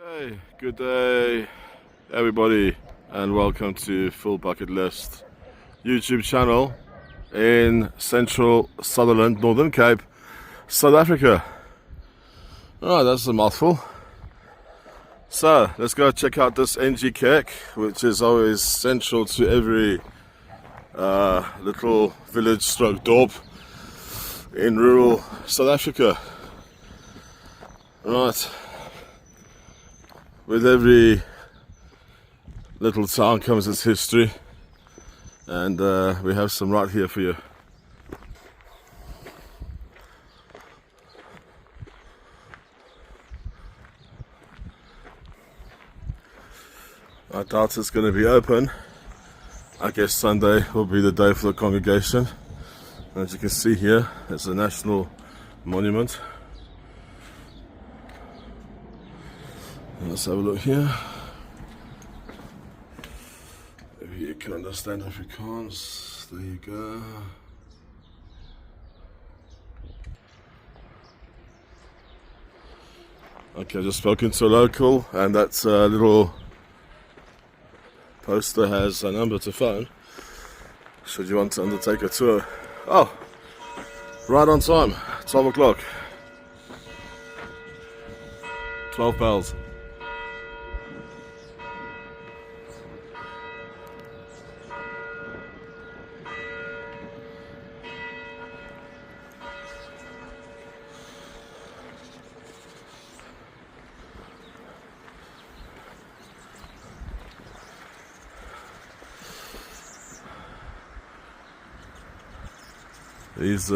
Hey, good day everybody, and welcome to Full Bucket List YouTube channel in central Sutherland, Northern Cape, South Africa. Oh, that's a mouthful. So let's go check out this NG Kerk, which is always central to every little village stroke dorp in rural South Africa. Right. With every little town comes its history, and we have some right here for you. I doubt it's going to be open. I guess Sunday will be the day for the congregation. As you can see here, it's a national monument. Let's have a look here. Maybe you can understand Afrikaans. There you go. Okay, I've just spoken to a local, and that little poster has a number to phone should you want to undertake a tour. Oh, right on time, 12 o'clock. 12 bells. These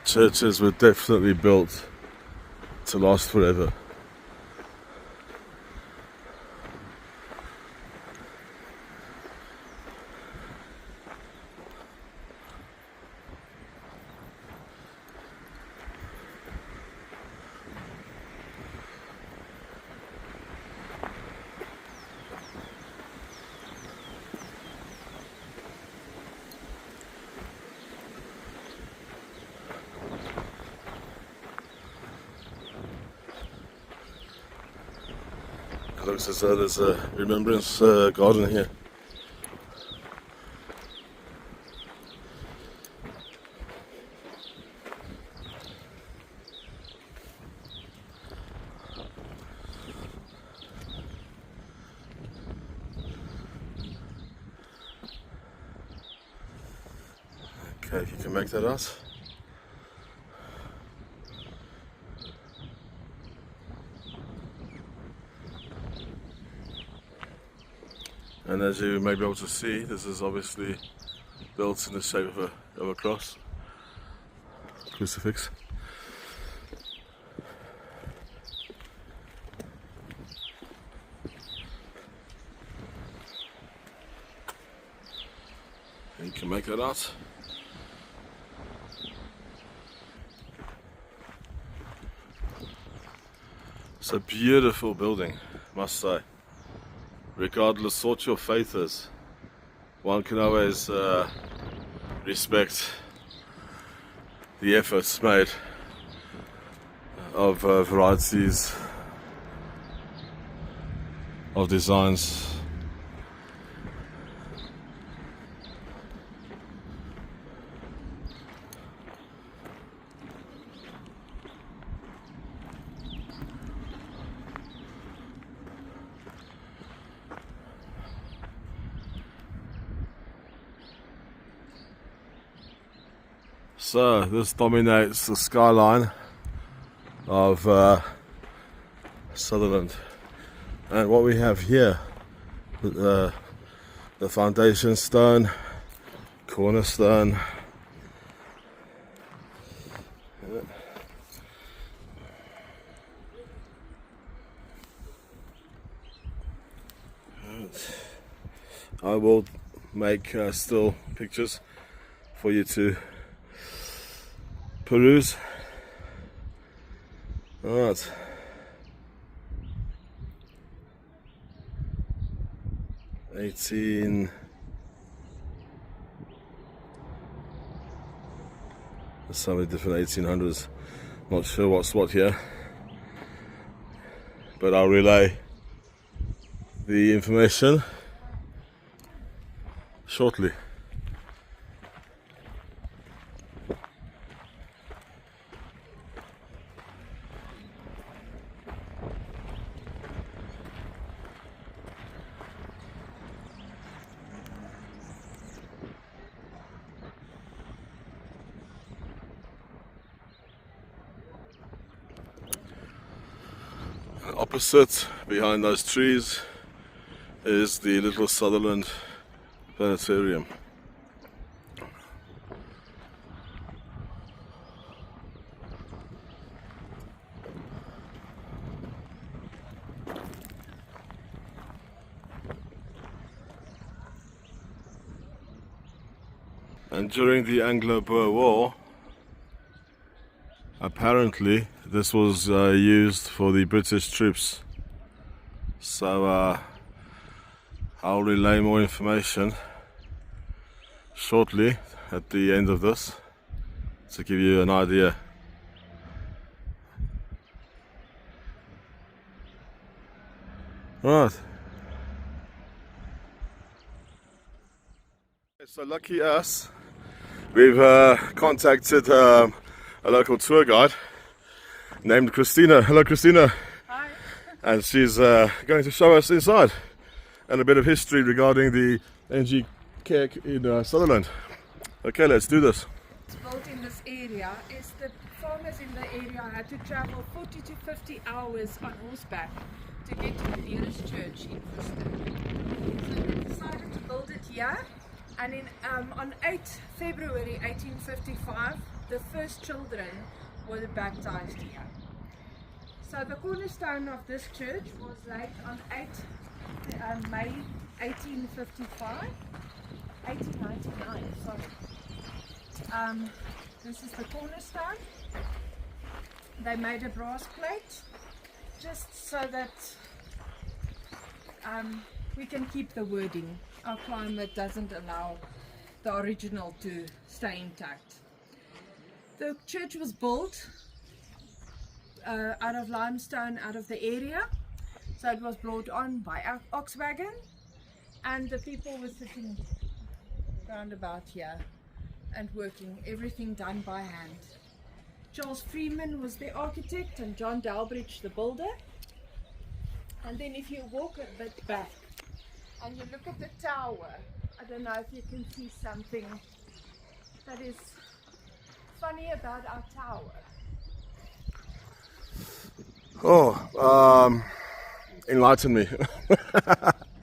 churches were definitely built to last forever. It looks as though there's a remembrance garden here. Okay, if you can make that out. And as you may be able to see, this is obviously built in the shape of a cross, crucifix. And you can make that out. It's a beautiful building, must say. Regardless what your faith is, one can always respect the efforts made of varieties of designs. So this dominates the skyline of Sutherland, and what we have here, the foundation stone, cornerstone, I will make still pictures for you to peruse. Alright. There's so many different 1800s. Not sure what's what here. but I'll relay the information shortly. Opposite, behind those trees, is the little Sutherland planetarium. And during the Anglo-Boer War, apparently this was used for the British troops. So I'll relay more information shortly at the end of this to give you an idea. Right. So lucky us, we've contacted a local tour guide named Christina. Hello Christina. Hi. And she's going to show us inside and a bit of history regarding the NG Kerk in Sutherland. Okay, let's do this. It's built in this area is the farmers in the area had to travel 40 to 50 hours on horseback to get to the nearest church in Worcester. So they decided to build it here, and on 8 February 1855 the first children were baptized here. So the cornerstone of this church was laid on 8 May 1899, sorry. This is the cornerstone. They made a brass plate just so that we can keep the wording. Our climate doesn't allow the original to stay intact. The church was built out of limestone out of the area, so it was brought on by ox wagon, and the people were sitting round about here and working, everything done by hand. Charles Freeman was the architect and John Dalbridge the builder. And then if you walk a bit back and you look at the tower, I don't know if you can see something that is funny about our tower. Oh, enlighten me.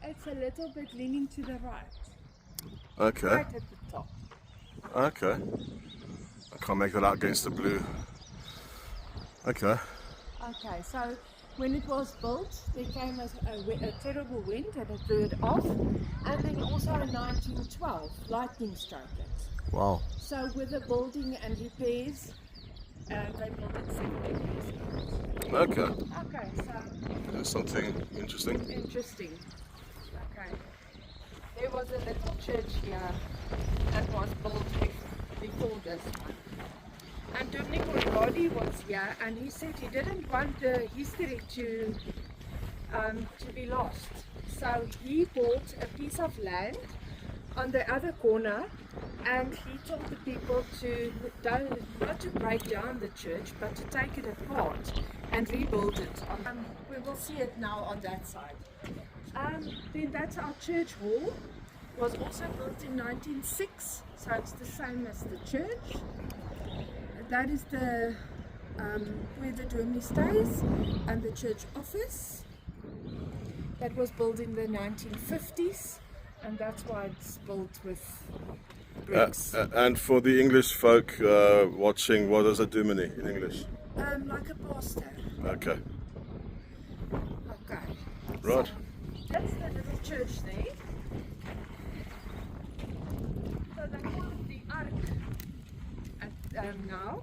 It's a little bit leaning to the right. Okay. Right at the top. Okay. I can't make that out against the blue. Okay. Okay, so when it was built, there came a terrible wind and it blew it off. And then also in 1912, lightning struck it. Wow. So with the building and repairs, they built it 70 years ago. Okay. Okay, so There's something interesting. interesting. Okay. There was a little church here that was built before this one. And Dominic Body was here, and he said he didn't want the history to be lost. So he bought a piece of land on the other corner, and he told the people to not to break down the church, but to take it apart and rebuild it. We will see it now on that side. Then that's our church hall. Was also built in 1906, so it's the same as the church. That is the where the dominie stays, and the church office. That was built in the 1950s, and that's why it's built with bricks. And for the English folk watching, what is a dominie in English? Like a pastor. Okay. Okay. Right. So that's the little church there. So they call it the Ark now,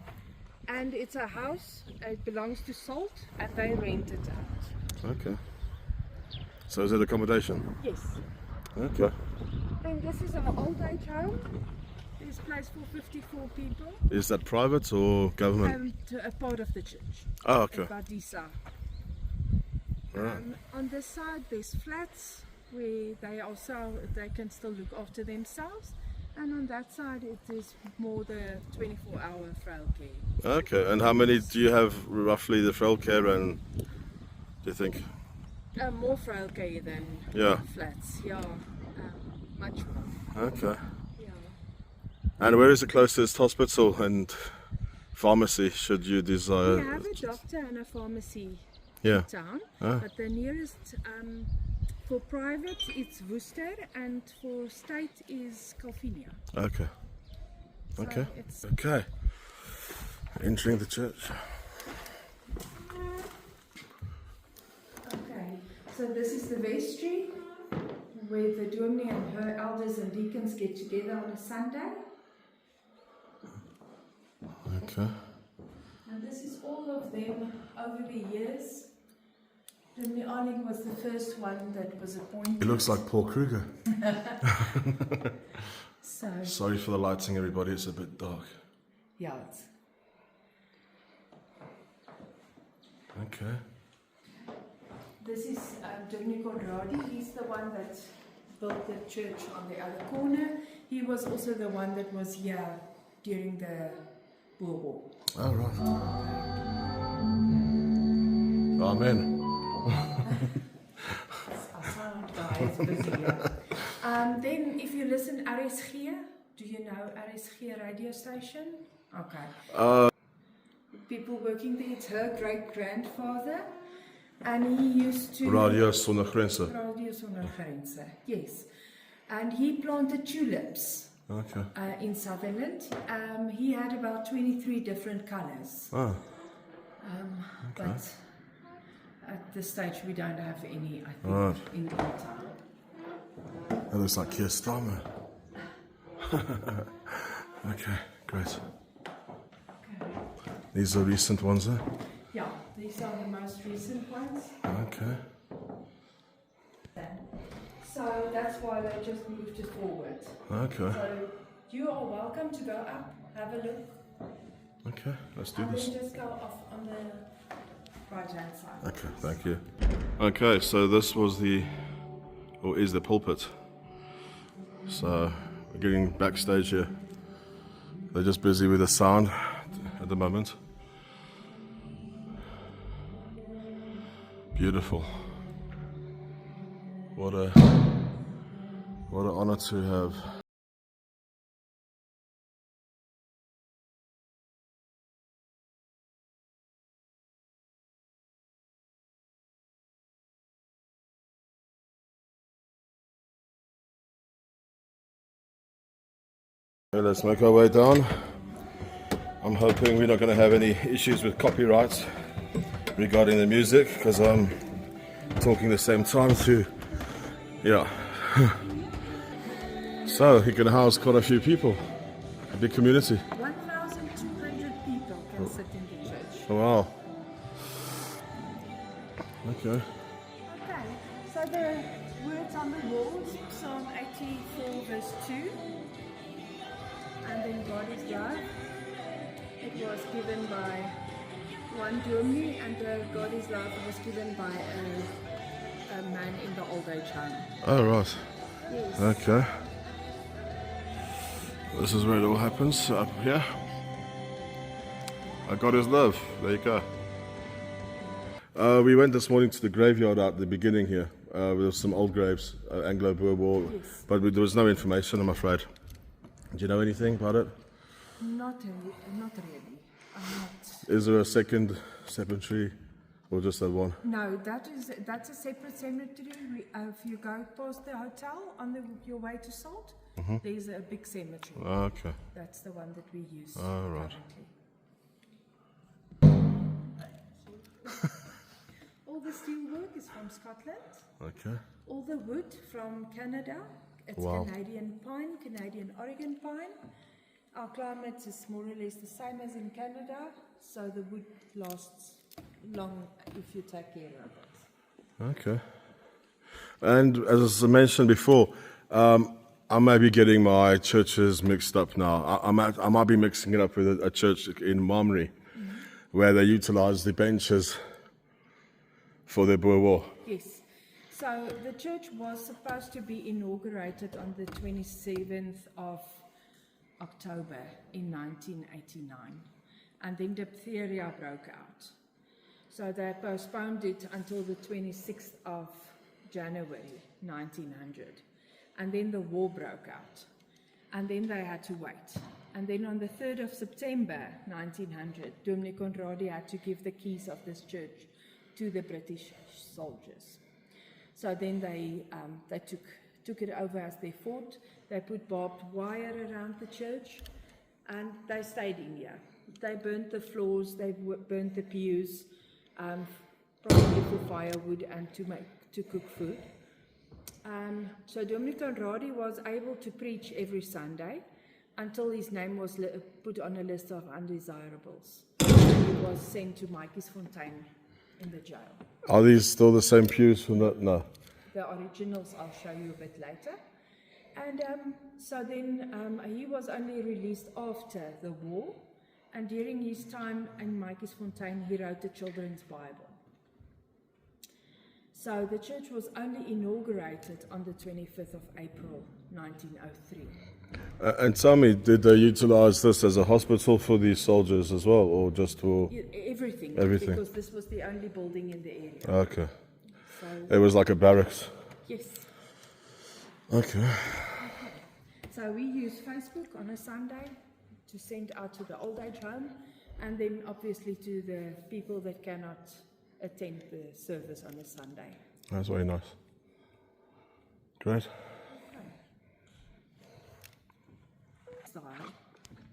and it's a house. It belongs to Salt, and they rent it out. Okay. So is it accommodation? Yes. Okay. Then this is our old age home. There's place for 54 people. Is that private or government? To a part of the church. Oh, okay. Badisa. On this side there's flats where they can still look after themselves, and on that side it is more the 24-hour frail care. Okay, and how many do you have roughly the frail care, and do you think? More frail care than flats, much more. Okay. Yeah. And where is the closest hospital and pharmacy should you desire? We have a doctor and a pharmacy Yeah. in town, but the nearest for private it's Worcester, and for state is Calvinia. Okay. So Okay. it's Okay. Entering the church. okay. So this is the vestry where the dominee and her elders and deacons get together on a Sunday. Okay. And this is all of them over the years. Dominee Arning was the first one that was appointed. It looks like Paul Kruger. So Sorry for the lighting, everybody. It's a bit dark. yeah, it's Okay. this is Dominee Conradi. He's the one that built the church on the other corner. He was also the one that was here during the Boer War. All right. Amen. Our sound guy is busy here. Then if you listen RSG, do you know RSG radio station? Okay. People working there, it's her great-grandfather, and he used to... Radio Sonder Grense. Radio Sonder Grense, yes. And he planted tulips Okay. in Sutherland. He had about 23 different colours. Ah. But at this stage we don't have any, I think, Right. in the town. That looks like Keir Starmer. Okay, great. Okay. These are recent ones, eh? Yeah, these are the most recent ones. Okay. So that's why they just moved it forward. Okay. So you are welcome to go up, have a look, Okay, let's do and this. then just go off on the right-hand side. Okay, thank you. Okay, so this was or is the pulpit. So we're getting backstage here. They're just busy with the sound at the moment. Beautiful. What an honor to have. Okay, let's make our way down. I'm hoping we're not going to have any issues with copyright regarding the music, because I'm talking the same time to, So he can house quite a few people, a big community. 1,200 people can sit in the church. Oh, wow. Okay. Okay, so the words on the walls, Psalm 84 verse 2, and then God is love. It was given by one dominee, and the God is love was given by a man in the old age home. Oh, right. Yes. Okay. This is where it all happens, up here. God is love. There you go. We went this morning to the graveyard at the beginning here. With some old graves, Anglo-Boer War, Yes. but there was no information, I'm afraid. Do you know anything about it? Not really. I'm not. Is there a second cemetery, or just that one? No, that's a separate cemetery. If you go past the hotel on your way to Salt, there's a big cemetery. Oh, okay. That's the one that we use Oh, right. currently. All the steel work is from Scotland. Okay. All the wood from Canada. It's Wow. Canadian pine, Canadian Oregon pine. Our climate is more or less the same as in Canada, so the wood lasts long if you take care of it. Okay. And as I mentioned before, I may be getting my churches mixed up now. I might be mixing it up with a church in Marmary, where they utilize the benches for the Boer War. Yes. So the church was supposed to be inaugurated on the 27th of October in 1989. And then diphtheria broke out. So they postponed it until the 26th of January 1900. And then the war broke out. And then they had to wait. And then on the 3rd of September 1900, Dominee Conradie had to give the keys of this church to the British soldiers. So then they took it over as their fort. They put barbed wire around the church, and they stayed in here. They burnt the floors, they burnt the pews, probably for firewood and to cook food. So Dominee Conradie was able to preach every Sunday until his name was put on a list of undesirables. He was sent to Fontein in the jail. Are these still the same pews from that? No. The originals I'll show you a bit later. And so then he was only released after the war, and during his time in Fontein he wrote the Children's Bible. So the church was only inaugurated on the 25th of April 1903. And tell me, did they utilize this as a hospital for these soldiers as well, or just for everything? Everything. Because this was the only building in the area. Okay. So, It was like a barracks. yes. Okay. So we use Facebook on a Sunday to send out to the old age home, and then obviously to the people that cannot attend the service on a Sunday. That's very nice. Great. Style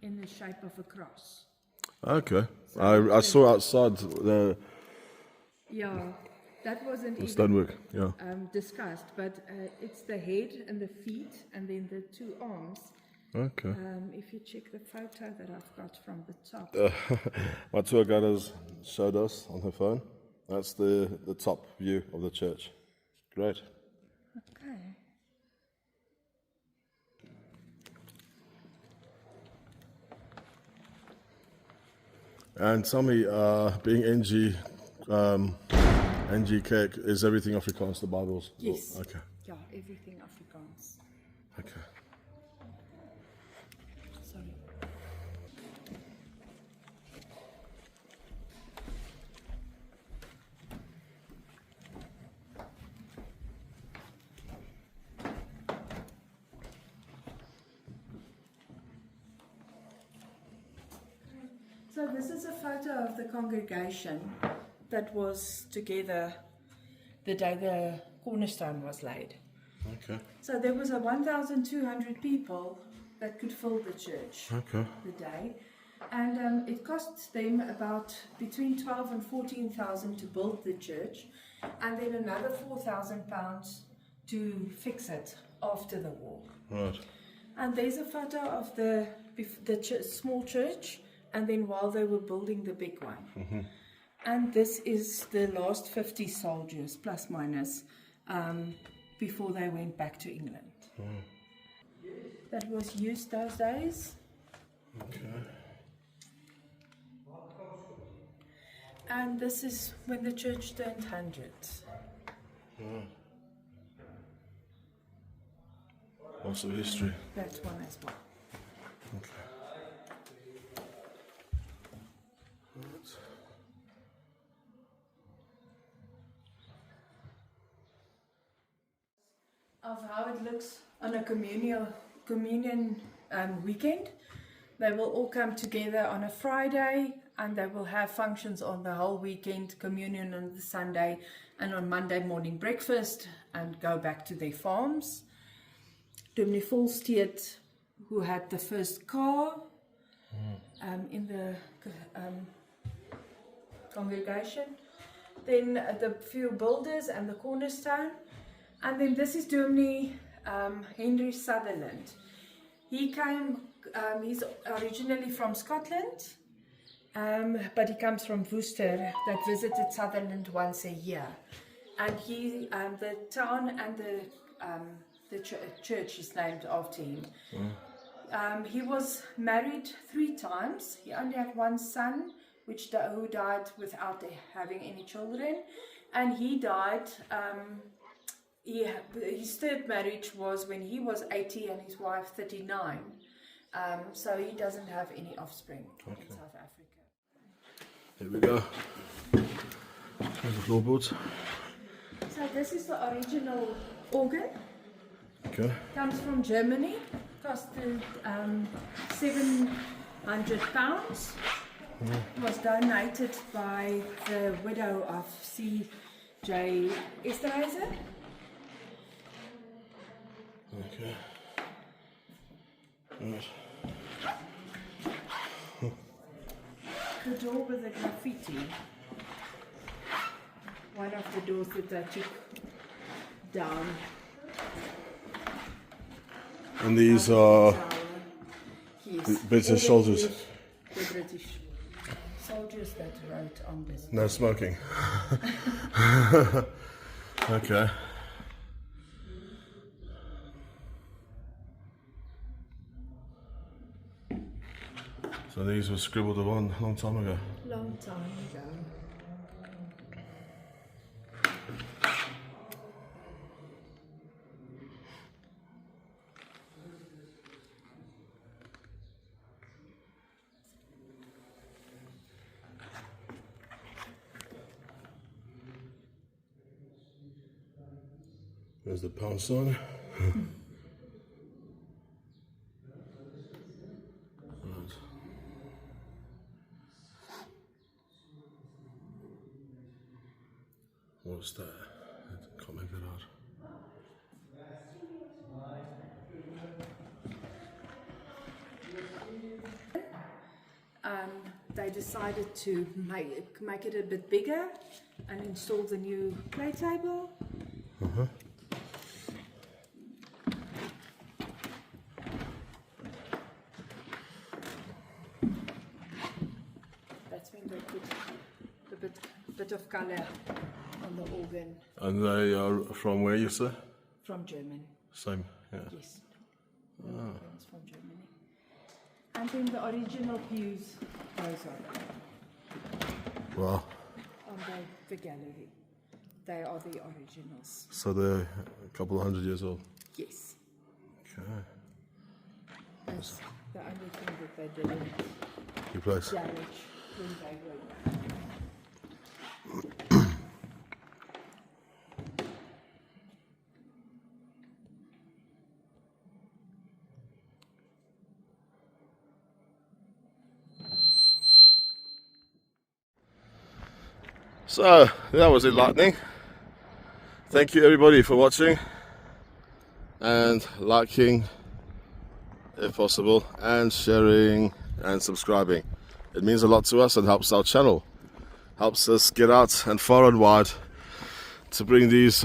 in the shape of a cross. Okay. I saw outside the Yeah, that wasn't even stonework. Yeah. discussed, but it's the head and the feet, and then the two arms. Okay. If you check the photo that I've got from the top. My tour guide has showed us on her phone. That's the top view of the church. Great. Okay. And tell me, being NG Kerk, is everything Afrikaans, the Bibles? Yes. Okay. Yeah, everything Afrikaans. Okay. Sorry. So this is a photo of the congregation that was together the day the cornerstone was laid. Okay. So there was 1,200 people that could fill the church Okay. the day, and it cost them about between 12 and 14,000 to build the church, and then another £4,000 to fix it after the war. Right. And there's a photo of the small church, and then while they were building the big one. Mm-hmm. And this is the last 50 soldiers, plus minus, before they went back to England. That was used those days. Okay. And this is when the church turned 100. Lots of history. That one as well. Okay. Right. Of how it looks on a communion weekend. They will all come together on a Friday, and they will have functions on the whole weekend, communion on the Sunday, and on Monday morning breakfast, and go back to their farms. Dominee Volsteed, who had the first car in the congregation, then the few builders and the cornerstone, and then this is Dominee NG Sutherland. He came, he's originally from Scotland, but he comes from Worcester, that visited Sutherland once a year. And he, the town and the church is named after him. He was married 3 times. He only had one son, who died without having any children, and he died. His third marriage was when he was 80 and his wife 39. So he doesn't have any offspring in South Africa. Here we go. There's the floorboards. So this is the original organ. Okay. Comes from Germany. Costed £700. Was donated by the widow of C.J. Esterhazy. Okay. Right. The door with the graffiti. One of the doors that I took down. And these are yes. British soldiers. The British soldiers that wrote on this. No smoking. Okay. So these were scribbled on a long time ago. Long time ago. There's the pound sign. Right. What's that? I can't make that out. They decided to make it a bit bigger and install the new play table. That's when they put a bit of color on the organ. And they are from where, you say? From Germany. Same, yeah. Yes. The organ's from Germany. And then the original pews goes on. Wow. On the gallery. They are the originals. So they're a couple of 100 years old. Yes. Okay. That's the only thing that they didn't Replace. damage when they were. So that was enlightening. Thank you everybody for watching and liking if possible, and sharing and subscribing. It means a lot to us and helps our channel, helps us get out and far and wide to bring these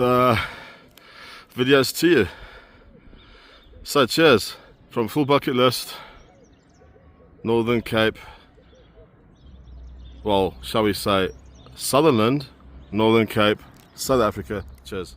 videos to you. So cheers from Full Bucket List, Northern Cape, well, shall we say Sutherland, Northern Cape, South Africa. Cheers.